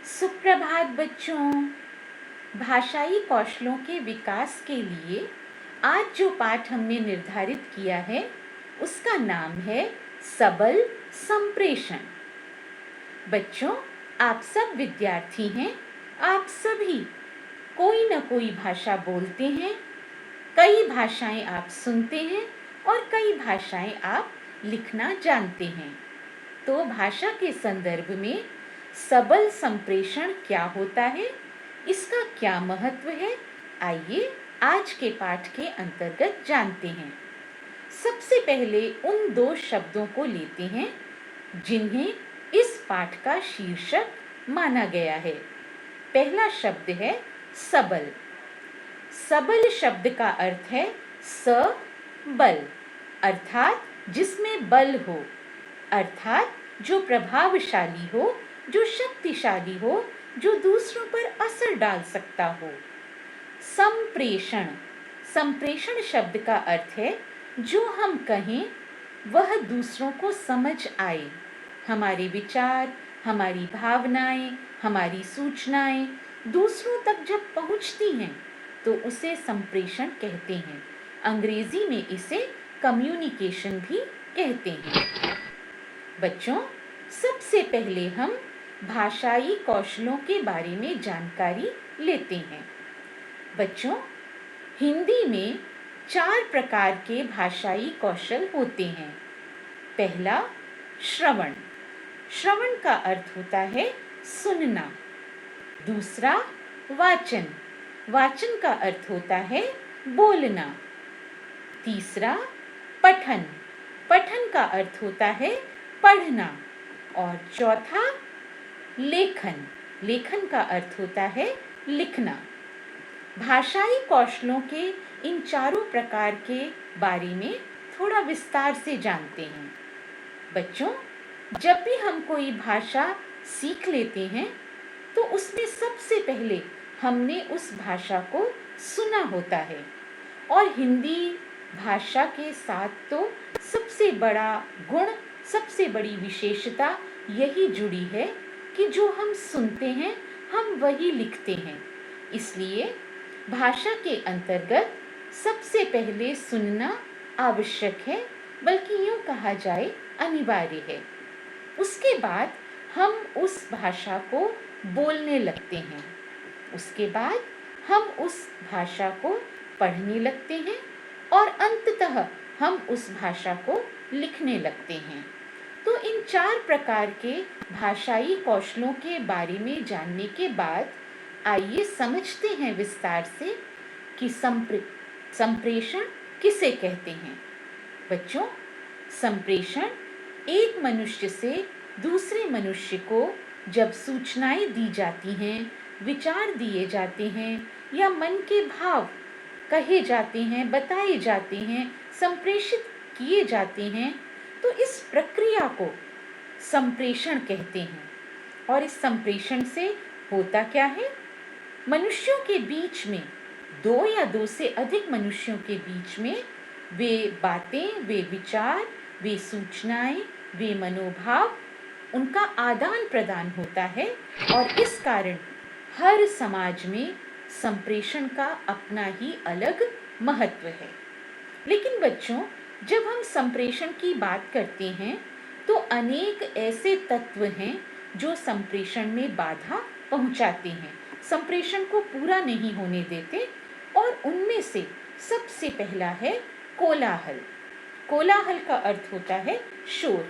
सुप्रभात बच्चों। भाषाई कौशलों के विकास के लिए आज जो पाठ हमने निर्धारित किया है उसका नाम है सबल संप्रेषण। बच्चों, आप सब विद्यार्थी हैं। आप सभी कोई न कोई भाषा बोलते हैं। कई भाषाएं आप सुनते हैं और कई भाषाएं आप लिखना जानते हैं। तो भाषा के संदर्भ में सबल संप्रेषण क्या होता है, इसका क्या महत्व है, आइए आज के पाठ के अंतर्गत जानते हैं। सबसे पहले उन दो शब्दों को लेते हैं जिन्हें इस पाठ का शीर्षक माना गया है। पहला शब्द है सबल। सबल शब्द का अर्थ है सबल, अर्थात जिसमें बल हो, अर्थात जो प्रभावशाली हो, जो शक्तिशाली हो, जो दूसरों पर असर डाल सकता हो। संप्रेषण। संप्रेषण शब्द का अर्थ है जो हम कहें वह दूसरों को समझ आए। हमारे विचार, हमारी भावनाएं, हमारी सूचनाएं दूसरों तक जब पहुंचती हैं तो उसे संप्रेषण कहते हैं। अंग्रेजी में इसे कम्युनिकेशन भी कहते हैं। बच्चों, सबसे पहले हम भाषाई कौशलों के बारे में जानकारी लेते हैं। बच्चों, हिंदी में 4 प्रकार के भाषाई कौशल होते हैं। पहला श्रवण। श्रवण का अर्थ होता है सुनना। दूसरा वाचन। वाचन का अर्थ होता है बोलना। तीसरा पठन। पठन का अर्थ होता है पढ़ना। और चौथा लेखन। लेखन का अर्थ होता है लिखना। भाषाई कौशलों के इन चारों प्रकार के बारे में थोड़ा विस्तार से जानते हैं। बच्चों, जब भी हम कोई भाषा सीख लेते हैं तो उसमें सबसे पहले हमने उस भाषा को सुना होता है। और हिंदी भाषा के साथ तो सबसे बड़ा गुण, सबसे बड़ी विशेषता यही जुड़ी है कि जो हम सुनते हैं हम वही लिखते हैं। इसलिए भाषा के अंतर्गत सबसे पहले सुनना आवश्यक है, बल्कि यूं कहा जाए अनिवार्य है। उसके बाद हम उस भाषा को बोलने लगते हैं। उसके बाद हम उस भाषा को पढ़ने लगते हैं और अंततः हम उस भाषा को लिखने लगते हैं। तो इन 4 प्रकार के भाषाई कौशलों के बारे में जानने के बाद आइए समझते हैं विस्तार से कि संप्रेषण किसे कहते हैं। बच्चों, संप्रेषण एक मनुष्य से दूसरे मनुष्य को जब सूचनाएं दी जाती हैं, विचार दिए जाते हैं या मन के भाव कहे जाते हैं, बताए जाते हैं, संप्रेषित किए जाते हैं, तो इस प्रक्रिया को संप्रेषण कहते हैं। और इस संप्रेषण से होता क्या है? मनुष्यों के बीच में, 2 या 2 से अधिक मनुष्यों के बीच में वे बातें, वे विचार, वे सूचनाएं, वे मनोभाव, उनका आदान प्रदान होता है। और इस कारण हर समाज में संप्रेषण का अपना ही अलग महत्व है। लेकिन बच्चों, जब हम संप्रेषण की बात करते हैं तो अनेक ऐसे तत्व हैं जो संप्रेषण में बाधा पहुंचाते हैं, संप्रेषण को पूरा नहीं होने देते। और उनमें से सबसे पहला है कोलाहल। कोलाहल का अर्थ होता है शोर।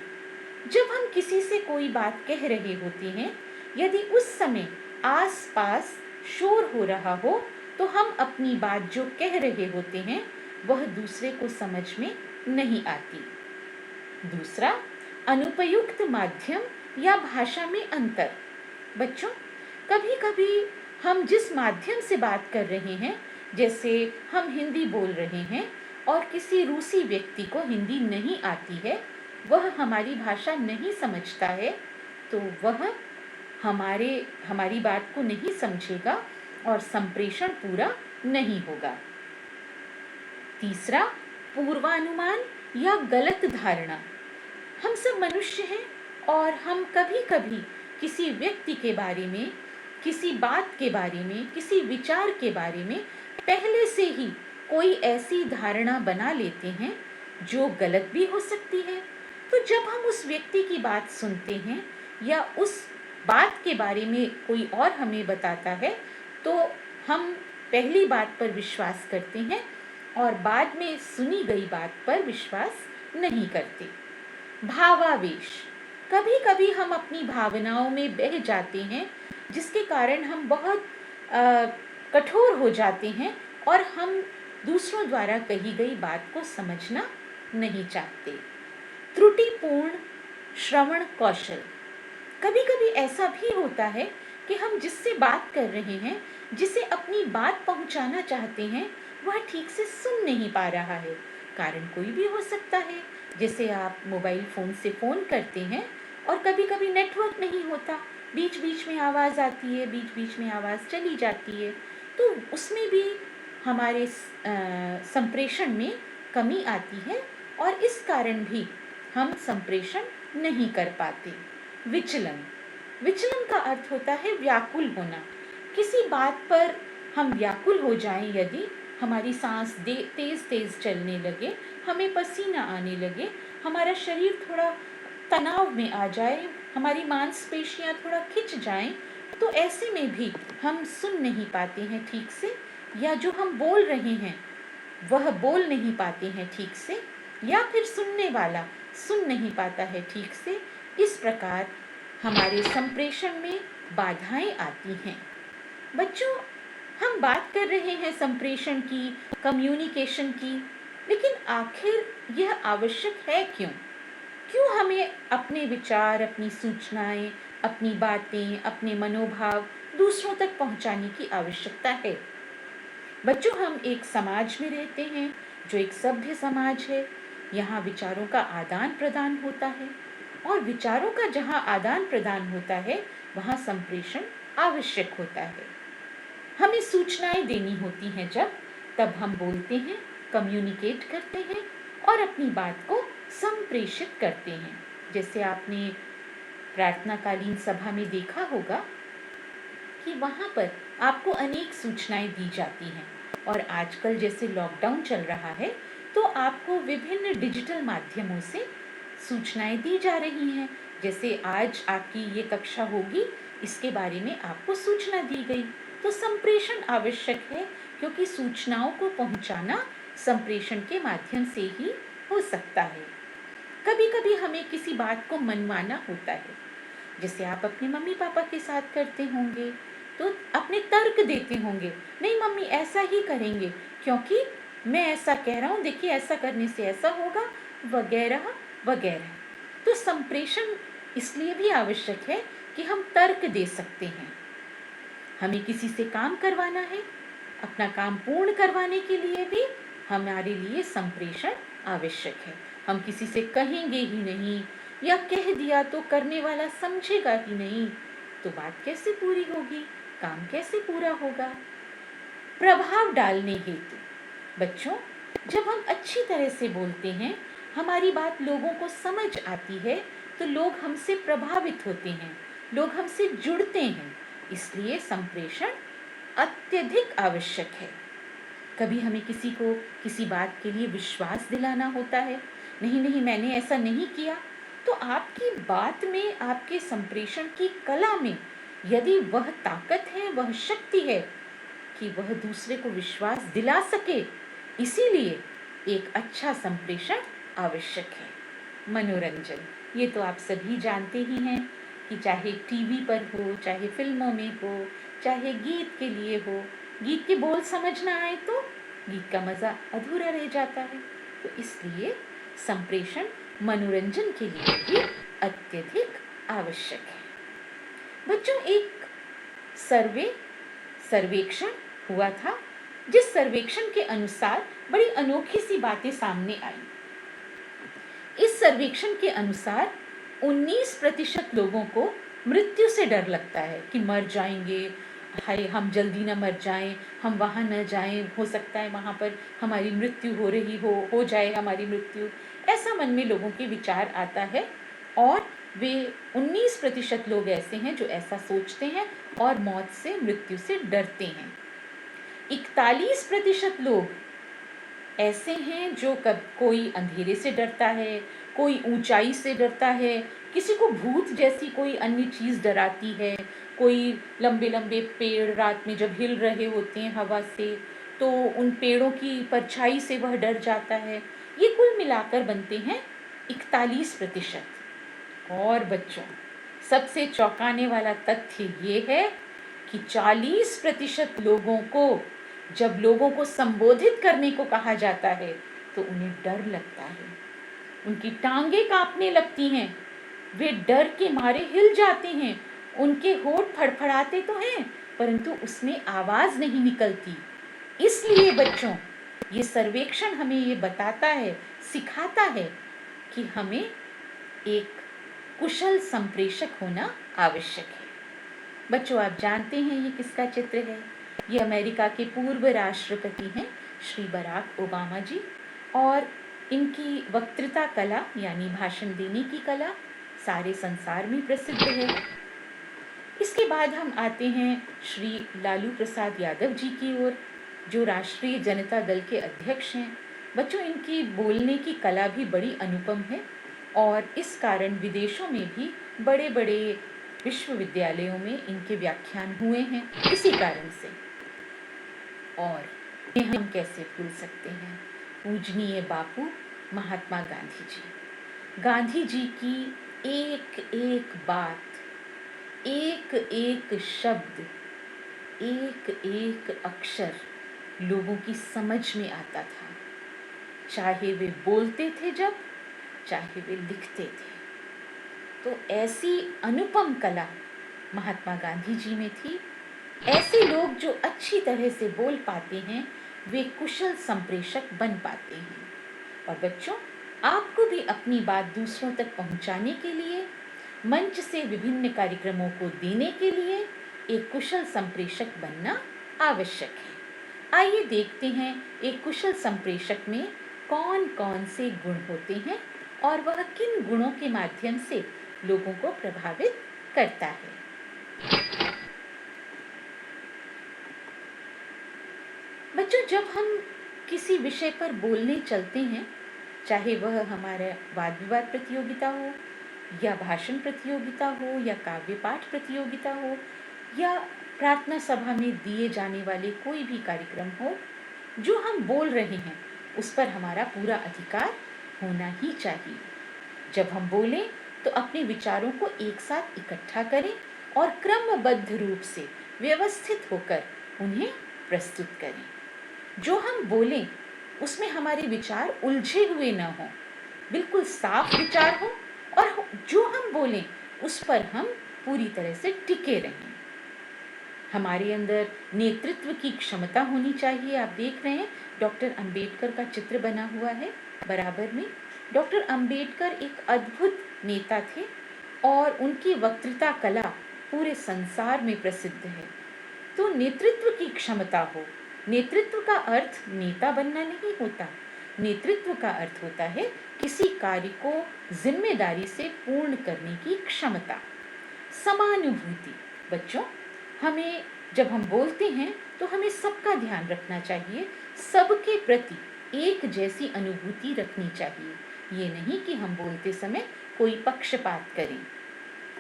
जब हम किसी से कोई बात कह रहे होते हैं, यदि उस समय आसपास शोर हो रहा हो तो हम अपनी बात जो कह रहे होते हैं वह दूसरे को समझ में नहीं आती। दूसरा, अनुपयुक्त माध्यम या भाषा में अंतर। बच्चों, कभी-कभी हम जिस माध्यम से बात कर रहे हैं, जैसे हम हिंदी बोल रहे हैं और किसी रूसी व्यक्ति को हिंदी नहीं आती है, वह हमारी भाषा नहीं समझता है, तो वह हमारी बात को नहीं समझेगा और संप्रेषण पूरा नहीं होगा। तीसरा, पूर्वानुमान या गलत धारणा। हम सब मनुष्य हैं और हम कभी-कभी किसी व्यक्ति के बारे में किसी बात के बारे में, किसी विचार के बारे में पहले से ही कोई ऐसी धारणा बना लेते हैं जो गलत भी हो सकती है। तो जब हम उस व्यक्ति की बात सुनते हैं या उस बात के बारे में कोई और हमें बताता है, तो हम पहली बात पर विश्वास करते हैं और बाद में सुनी गई बात पर विश्वास नहीं करते। भावावेश, कभी कभी हम अपनी भावनाओं में बह जाते हैं, जिसके कारण हम बहुत कठोर हो जाते हैं और हम दूसरों द्वारा कही गई बात को समझना नहीं चाहते। त्रुटिपूर्ण श्रवण कौशल, कभी कभी ऐसा भी होता है कि हम जिससे बात कर रहे हैं, जिसे अपनी बात पहुंचाना चाहते हैं, वह ठीक से सुन नहीं पा रहा है। कारण कोई भी हो सकता है, जैसे आप मोबाइल फ़ोन से फ़ोन करते हैं और कभी कभी नेटवर्क नहीं होता, बीच बीच में आवाज़ आती है, बीच बीच में आवाज़ चली जाती है, तो उसमें भी हमारे संप्रेषण में कमी आती है और इस कारण भी हम संप्रेषण नहीं कर पाते। विचलन, विचलन का अर्थ होता है व्याकुल होना। किसी बात पर हम व्याकुल हो जाएं, यदि हमारी सांस तेज तेज चलने लगे, हमें पसीना आने लगे, हमारा शरीर थोड़ा तनाव में आ जाए, हमारी मांसपेशियां थोड़ा खिंच जाएं, तो ऐसे में भी हम सुन नहीं पाते हैं ठीक से, या जो हम बोल रहे हैं वह बोल नहीं पाते हैं ठीक से, या फिर सुनने वाला सुन नहीं पाता है ठीक से। इस प्रकार हमारे संप्रेषण में बाधाएं आती हैं। बच्चों, हम बात कर रहे हैं संप्रेषण की, कम्युनिकेशन की, लेकिन आखिर यह आवश्यक है क्यों? क्यों हमें अपने विचार, अपनी सूचनाएं, अपनी बातें, अपने मनोभाव दूसरों तक पहुंचाने की आवश्यकता है? बच्चों, हम एक समाज में रहते हैं जो एक सभ्य समाज है। यहाँ विचारों का आदान प्रदान होता है, और विचारों का जहाँ आदान प्रदान होता है वहाँ संप्रेषण आवश्यक होता है। हमें सूचनाएं देनी होती हैं, तब हम बोलते हैं, कम्युनिकेट करते हैं और अपनी बात को संप्रेषित करते हैं। जैसे आपने प्रार्थनाकालीन सभा में देखा होगा कि वहाँ पर आपको अनेक सूचनाएं दी जाती हैं, और आजकल जैसे लॉकडाउन चल रहा है तो आपको विभिन्न डिजिटल माध्यमों से सूचनाएं दी जा रही हैं। जैसे आज आपकी ये कक्षा होगी, इसके बारे में आपको सूचना दी गई, तो संप्रेषण आवश्यक है, क्योंकि सूचनाओं को पहुंचाना संप्रेषण के माध्यम से ही हो सकता है। कभी कभी हमें किसी बात को मनवाना होता है, जैसे आप अपने मम्मी पापा के साथ करते होंगे, तो अपने तर्क देते होंगे, नहीं मम्मी ऐसा ही करेंगे क्योंकि मैं ऐसा कह रहा हूँ, देखिए ऐसा करने से ऐसा होगा, वगैरह वगैरह। तो संप्रेषण इसलिए भी आवश्यक है कि हम तर्क दे सकते हैं। हमें किसी से काम करवाना है, अपना काम पूर्ण करवाने के लिए भी हमारे लिए संप्रेषण आवश्यक है। हम किसी से कहेंगे ही नहीं, या कह दिया तो करने वाला समझेगा ही नहीं, तो बात कैसे पूरी होगी, काम कैसे पूरा होगा? प्रभाव डालने हेतु, बच्चों, जब हम अच्छी तरह से बोलते हैं, हमारी बात लोगों को समझ आती है, तो लोग हमसे प्रभावित होते हैं, लोग हमसे जुड़ते हैं। इसलिए संप्रेषण अत्यधिक आवश्यक है। कभी हमें किसी को किसी बात के लिए विश्वास दिलाना होता है, नहीं नहीं मैंने ऐसा नहीं किया, तो आपकी बात में, आपके संप्रेषण की कला में यदि वह ताकत है, वह शक्ति है कि वह दूसरे को विश्वास दिला सके, इसीलिए एक अच्छा संप्रेषण आवश्यक है। मनोरंजन, ये तो आप सभी जानते ही हैं कि चाहे टीवी पर हो, चाहे फिल्मों में हो, चाहे गीत के लिए हो, गीत के बोल समझ ना आए तो गीत का मज़ा अधूरा रह जाता है। तो इसलिए संप्रेषण मनोरंजन के लिए भी अत्यधिक आवश्यक है। बच्चों, एक सर्वेक्षण हुआ था, जिस सर्वेक्षण के अनुसार बड़ी अनोखी सी बातें सामने आई। इस सर्वेक्षण के अनुसार 19% लोगों को मृत्यु से डर लगता है कि मर जाएंगे, हाय हम जल्दी न मर जाएं, हम वहाँ न जाएं, हो सकता है वहाँ पर हमारी मृत्यु हो जाए हमारी मृत्यु, ऐसा मन में लोगों के विचार आता है। और वे 19% लोग ऐसे हैं जो ऐसा सोचते हैं और मौत से, मृत्यु से डरते हैं। 41% लोग ऐसे हैं जो कब कोई अंधेरे से डरता है, कोई ऊंचाई से डरता है, किसी को भूत जैसी कोई अन्य चीज़ डराती है, कोई लंबे लंबे पेड़ रात में जब हिल रहे होते हैं हवा से तो उन पेड़ों की परछाई से वह डर जाता है। ये कुल मिलाकर बनते हैं 41%। और बच्चों, सबसे चौंकाने वाला तथ्य ये है कि 40% लोगों को जब लोगों को संबोधित करने को कहा जाता है तो उन्हें डर लगता है, उनकी टांगें कांपने लगती हैं, वे डर के मारे हिल जाते हैं, उनके होंठ फड़फड़ाते तो हैं परंतु उसमें आवाज नहीं निकलती। इसलिए बच्चों, ये सर्वेक्षण हमें ये बताता है, सिखाता है कि हमें एक कुशल संप्रेषक होना आवश्यक है। बच्चों, आप जानते हैं ये किसका चित्र है? ये अमेरिका के पूर्व राष्ट्रपति हैं श्री बराक ओबामा जी, और इनकी वक्तृता कला यानी भाषण देने की कला सारे संसार में प्रसिद्ध है। इसके बाद हम आते हैं श्री लालू प्रसाद यादव जी की ओर, जो राष्ट्रीय जनता दल के अध्यक्ष हैं। बच्चों, इनकी बोलने की कला भी बड़ी अनुपम है और इस कारण विदेशों में भी बड़े बड़े विश्वविद्यालयों में इनके व्याख्यान हुए हैं इसी कारण से। और ये हम कैसे भूल सकते हैं पूजनीय बापू महात्मा गांधी जी। गांधी जी की एक एक बात, एक एक शब्द, एक एक अक्षर लोगों की समझ में आता था, चाहे वे बोलते थे जब, चाहे वे लिखते थे। तो ऐसी अनुपम कला महात्मा गांधी जी में थी। ऐसे लोग जो अच्छी तरह से बोल पाते हैं वे कुशल संप्रेषक बन पाते हैं। और बच्चों, आपको भी अपनी बात दूसरों तक पहुंचाने के लिए, मंच से विभिन्न कार्यक्रमों को देने के लिए एक कुशल संप्रेषक बनना आवश्यक है। आइए देखते हैं एक कुशल संप्रेषक में कौन कौन से गुण होते हैं और वह किन गुणों के माध्यम से लोगों को प्रभावित करता है। बच्चों, जब हम किसी विषय पर बोलने चलते हैं, चाहे वह हमारा वाद विवाद प्रतियोगिता हो या भाषण प्रतियोगिता हो या काव्य पाठ प्रतियोगिता हो या प्रार्थना सभा में दिए जाने वाले कोई भी कार्यक्रम हो, जो हम बोल रहे हैं उस पर हमारा पूरा अधिकार होना ही चाहिए। जब हम बोलें तो अपने विचारों को एक साथ इकट्ठा करें और क्रमबद्ध रूप से व्यवस्थित होकर उन्हें प्रस्तुत करें। जो हम बोलें उसमें हमारे विचार उलझे हुए न हों, बिल्कुल साफ विचार हो और जो हम बोलें उस पर हम पूरी तरह से टिके रहें। हमारे अंदर नेतृत्व की क्षमता होनी चाहिए। आप देख रहे हैं डॉक्टर अंबेडकर का चित्र बना हुआ है बराबर में। डॉक्टर अंबेडकर एक अद्भुत नेता थे और उनकी वक्तृता कला पूरे संसार में प्रसिद्ध है। तो नेतृत्व की क्षमता हो। नेतृत्व का अर्थ नेता बनना नहीं होता। नेतृत्व का अर्थ होता है किसी कार्य को जिम्मेदारी से पूर्ण करने की क्षमता। समानुभूति। बच्चों, हमें जब हम बोलते हैं तो हमें सबका ध्यान रखना चाहिए, सबके प्रति एक जैसी अनुभूति रखनी चाहिए। ये नहीं कि हम बोलते समय कोई पक्षपात करें।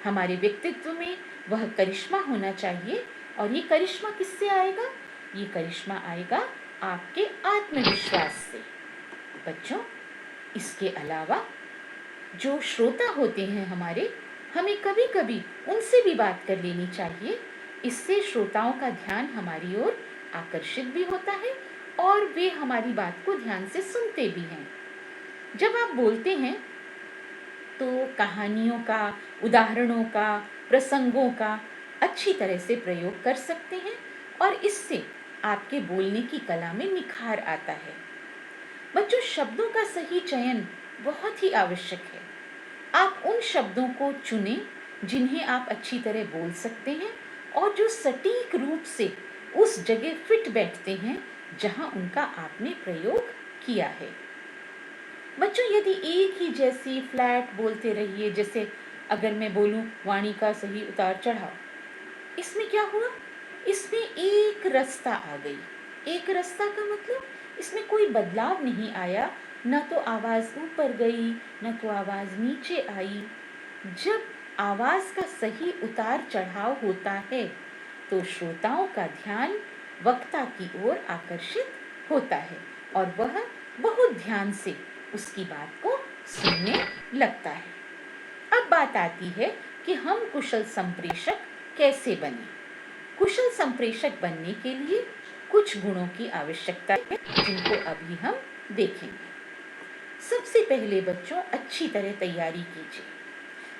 हमारे व्यक्तित्व में वह करिश्मा होना चाहिए। और ये करिश्मा किससे आएगा? ये करिश्मा आएगा आपके आत्मविश्वास से। बच्चों, इसके अलावा जो श्रोता होते हैं हमारे, हमें कभी कभी उनसे भी बात कर लेनी चाहिए। इससे श्रोताओं का ध्यान हमारी ओर आकर्षित भी होता है और वे हमारी बात को ध्यान से सुनते भी हैं। जब आप बोलते हैं तो कहानियों का, उदाहरणों का, प्रसंगों का अच्छी तरह से प्रयोग कर सकते हैं और इससे आपके बोलने की कला में निखार आता है। बच्चों, शब्दों का सही चयन बहुत ही आवश्यक है। आप उन शब्दों को चुनें जिन्हें आप अच्छी तरह बोल सकते हैं और जो सटीक रूप से उस जगह फिट बैठते हैं जहां उनका आपने प्रयोग किया है। बच्चों, यदि एक ही जैसी फ्लैट बोलते रहिए, जैसे अगर मैं बोलूं वाणी का सही उतार चढ़ाव, इसमें क्या हुआ? इसमें एक रस्ता आ गई। एक रस्ता का मतलब इसमें कोई बदलाव नहीं आया, न तो आवाज ऊपर गई न तो आवाज नीचे आई। जब आवाज का सही उतार चढ़ाव होता है तो श्रोताओं का ध्यान वक्ता की ओर आकर्षित होता है और वह बहुत ध्यान से उसकी बात को सुनने लगता है। अब बात आती है कि हम कुशल संप्रेषक कैसे बने। कुशल संप्रेषक बनने के लिए कुछ गुणों की आवश्यकता है जिनको अभी हम देखेंगे। सबसे पहले बच्चों, अच्छी तरह तैयारी कीजिए।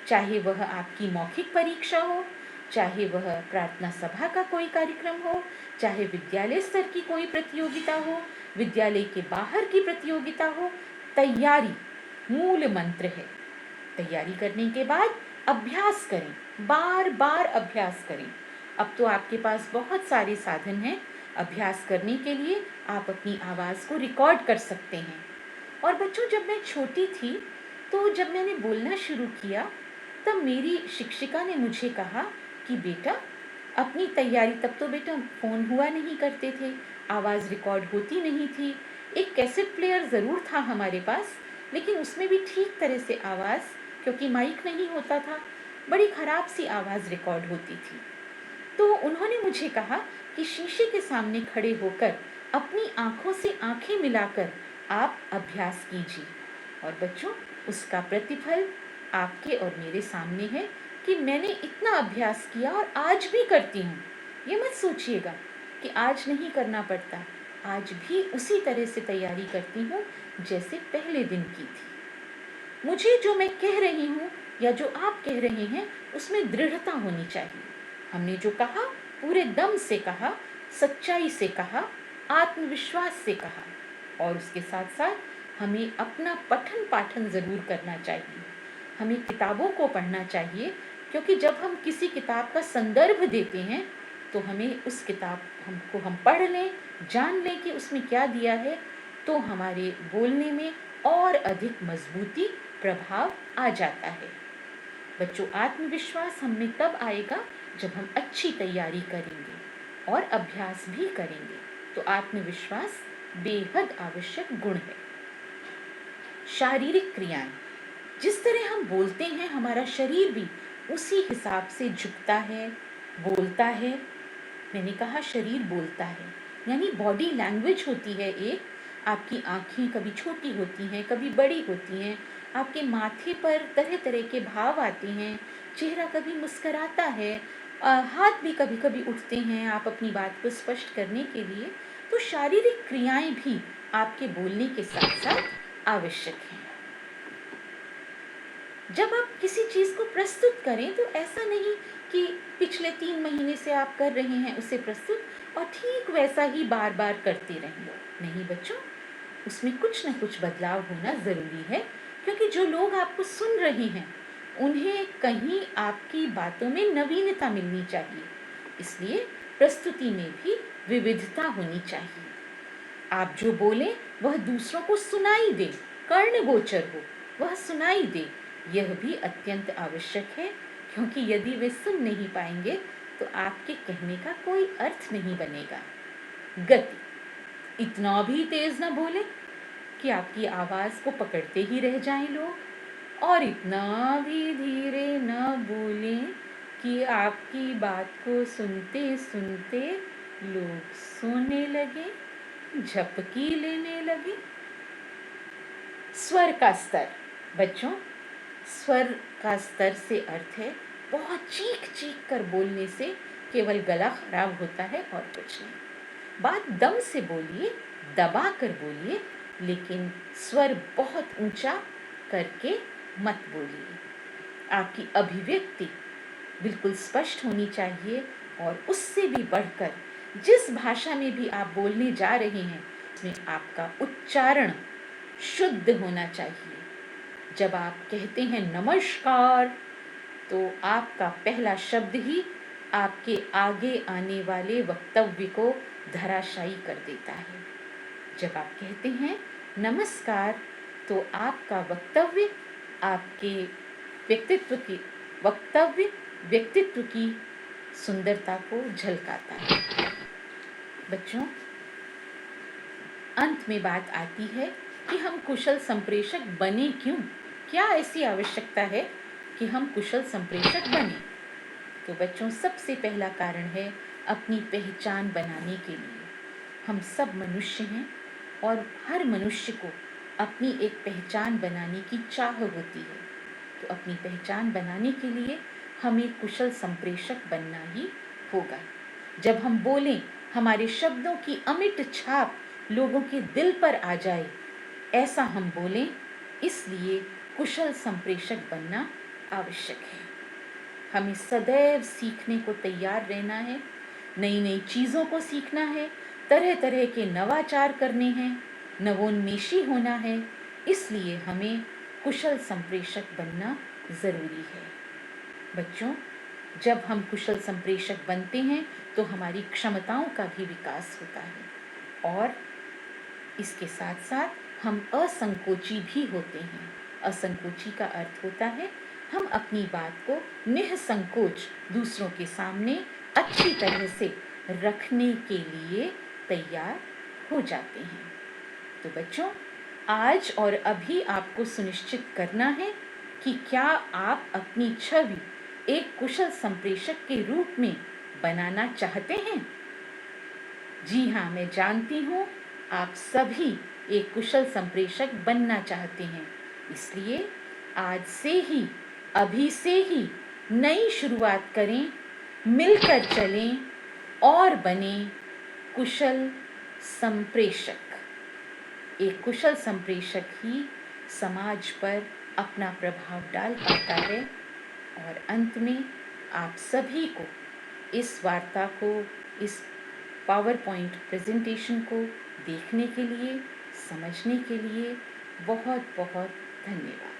चाहे वह आपकी मौखिक परीक्षा हो, चाहे वह प्रार्थना सभा का कोई कार्यक्रम हो, चाहे विद्यालय स्तर की कोई प्रतियोगिता हो, विद्यालय के बाहर की प्रतियोगिता हो, तैयारी मूल मंत्र है। तैयारी करने के बाद अभ्यास करें, बार बार अभ्यास करें। अब तो आपके पास बहुत सारे साधन हैं अभ्यास करने के लिए। आप अपनी आवाज़ को रिकॉर्ड कर सकते हैं। और बच्चों, जब मैं छोटी थी तो जब मैंने बोलना शुरू किया तब मेरी शिक्षिका ने मुझे कहा कि बेटा अपनी तैयारी, तब तो बेटा फ़ोन हुआ नहीं करते थे, आवाज़ रिकॉर्ड होती नहीं थी। एक कैसेट प्लेयर ज़रूर था हमारे पास, लेकिन उसमें भी ठीक तरह से आवाज़, क्योंकि माइक नहीं होता था, बड़ी ख़राब सी आवाज़ रिकॉर्ड होती थी। तो उन्होंने मुझे कहा कि शीशे के सामने खड़े होकर अपनी आँखों से आँखें मिलाकर आप अभ्यास कीजिए। और बच्चों, उसका प्रतिफल आपके और मेरे सामने है कि मैंने इतना अभ्यास किया और आज भी करती हूँ। ये मत सोचिएगा कि आज नहीं करना पड़ता, आज भी उसी तरह से तैयारी करती हूँ जैसे पहले दिन की थी। मुझे जो मैं कह रही हूँ या जो आप कह रहे हैं उसमें दृढ़ता होनी चाहिए। हमने जो कहा पूरे दम से कहा, सच्चाई से कहा, आत्मविश्वास से कहा। और उसके साथ साथ हमें अपना पठन पाठन ज़रूर करना चाहिए। हमें किताबों को पढ़ना चाहिए, क्योंकि जब हम किसी किताब का संदर्भ देते हैं तो हमें उस किताब हमको हम पढ़ लें, जान लें कि उसमें क्या दिया है, तो हमारे बोलने में और अधिक मजबूती, प्रभाव आ जाता है। बच्चों, आत्मविश्वास हम में तब आएगा जब हम अच्छी तैयारी करेंगे और अभ्यास भी करेंगे। तो आत्मविश्वास बेहद आवश्यक गुण है। शारीरिक क्रियाएं, जिस तरह हम बोलते हैं हमारा शरीर भी उसी हिसाब से झुकता है, बोलता है। मैंने कहा शरीर बोलता है, यानी बॉडी लैंग्वेज होती है एक। आपकी आँखें कभी छोटी होती हैं, कभी बड़ी होती हैं, आपके माथे पर तरह तरह के भाव आते हैं, चेहरा कभी मुस्कराता है, हाथ भी कभी कभी उठते हैं आप अपनी बात को स्पष्ट करने के लिए। तो शारीरिक क्रियाएं भी आपके बोलने के साथ साथ आवश्यक हैं। जब आप किसी चीज़ को प्रस्तुत करें तो ऐसा नहीं कि पिछले 3 महीने से आप कर रहे हैं उसे प्रस्तुत और ठीक वैसा ही बार बार करते रहें। नहीं बच्चों, उसमें कुछ न कुछ बदलाव होना ज़रूरी है, क्योंकि जो लोग आपको सुन रहे हैं उन्हें कहीं आपकी बातों में नवीनता मिलनी चाहिए। इसलिए प्रस्तुति में भी विविधता होनी चाहिए। आप जो बोलें वह दूसरों को सुनाई दे, कर्णगोचर हो, वह सुनाई दे, यह भी अत्यंत आवश्यक है। क्योंकि यदि वे सुन नहीं पाएंगे तो आपके कहने का कोई अर्थ नहीं बनेगा। गति, इतना भी तेज न बोले कि आपकी आवाज़ को पकड़ते ही रह जाएं लोग, और इतना भी धीरे न बोलें कि आपकी बात को सुनते सुनते लोग सोने लगे, झपकी लेने लगे। स्वर का स्तर, बच्चों, स्वर का स्तर से अर्थ है बहुत चीख चीख कर बोलने से केवल गला खराब होता है और कुछ नहीं। बात दम से बोलिए, दबा कर बोलिए, लेकिन स्वर बहुत ऊंचा करके मत बोलिए। आपकी अभिव्यक्ति बिल्कुल स्पष्ट होनी चाहिए और उससे भी बढ़कर जिस भाषा में भी आप बोलने जा रहे हैं उसमें आपका उच्चारण शुद्ध होना चाहिए। जब आप कहते हैं नमस्कार तो आपका पहला शब्द ही आपके आगे आने वाले वक्तव्य को धराशायी कर देता है। जब आप कहते हैं नमस्कार तो आपका वक्तव्य आपके व्यक्तित्व की वक्तव्य व्यक्तित्व की सुंदरता को झलकाता है। बच्चों, अंत में बात आती है कि हम कुशल संप्रेषक बने क्यों? क्या ऐसी आवश्यकता है कि हम कुशल संप्रेषक बने? तो बच्चों, सबसे पहला कारण है अपनी पहचान बनाने के लिए। हम सब मनुष्य हैं और हर मनुष्य को अपनी एक पहचान बनाने की चाह होती है। तो अपनी पहचान बनाने के लिए हमें कुशल संप्रेषक बनना ही होगा। जब हम बोलें, हमारे शब्दों की अमिट छाप लोगों के दिल पर आ जाए, ऐसा हम बोलें। इसलिए कुशल संप्रेषक बनना आवश्यक है। हमें सदैव सीखने को तैयार रहना है, नई नई चीज़ों को सीखना है, तरह तरह के नवाचार करने हैं, नवोन्मेषी होना है। इसलिए हमें कुशल संप्रेषक बनना ज़रूरी है। बच्चों, जब हम कुशल संप्रेषक बनते हैं तो हमारी क्षमताओं का भी विकास होता है और इसके साथ साथ हम असंकोची भी होते हैं। असंकोची का अर्थ होता है हम अपनी बात को निःसंकोच दूसरों के सामने अच्छी तरह से रखने के लिए तैयार हो जाते हैं। तो बच्चों, आज और अभी आपको सुनिश्चित करना है कि क्या आप अपनी छवि एक कुशल संप्रेषक के रूप में बनाना चाहते हैं? जी हाँ, मैं जानती हूँ आप सभी एक कुशल संप्रेषक बनना चाहते हैं। इसलिए आज से ही, अभी से ही नई शुरुआत करें, मिलकर चलें और बने कुशल संप्रेषक। एक कुशल संप्रेषक ही समाज पर अपना प्रभाव डाल पाता है। और अंत में आप सभी को इस वार्ता को, इस पावर पॉइंट प्रेजेंटेशन को देखने के लिए, समझने के लिए बहुत बहुत धन्यवाद।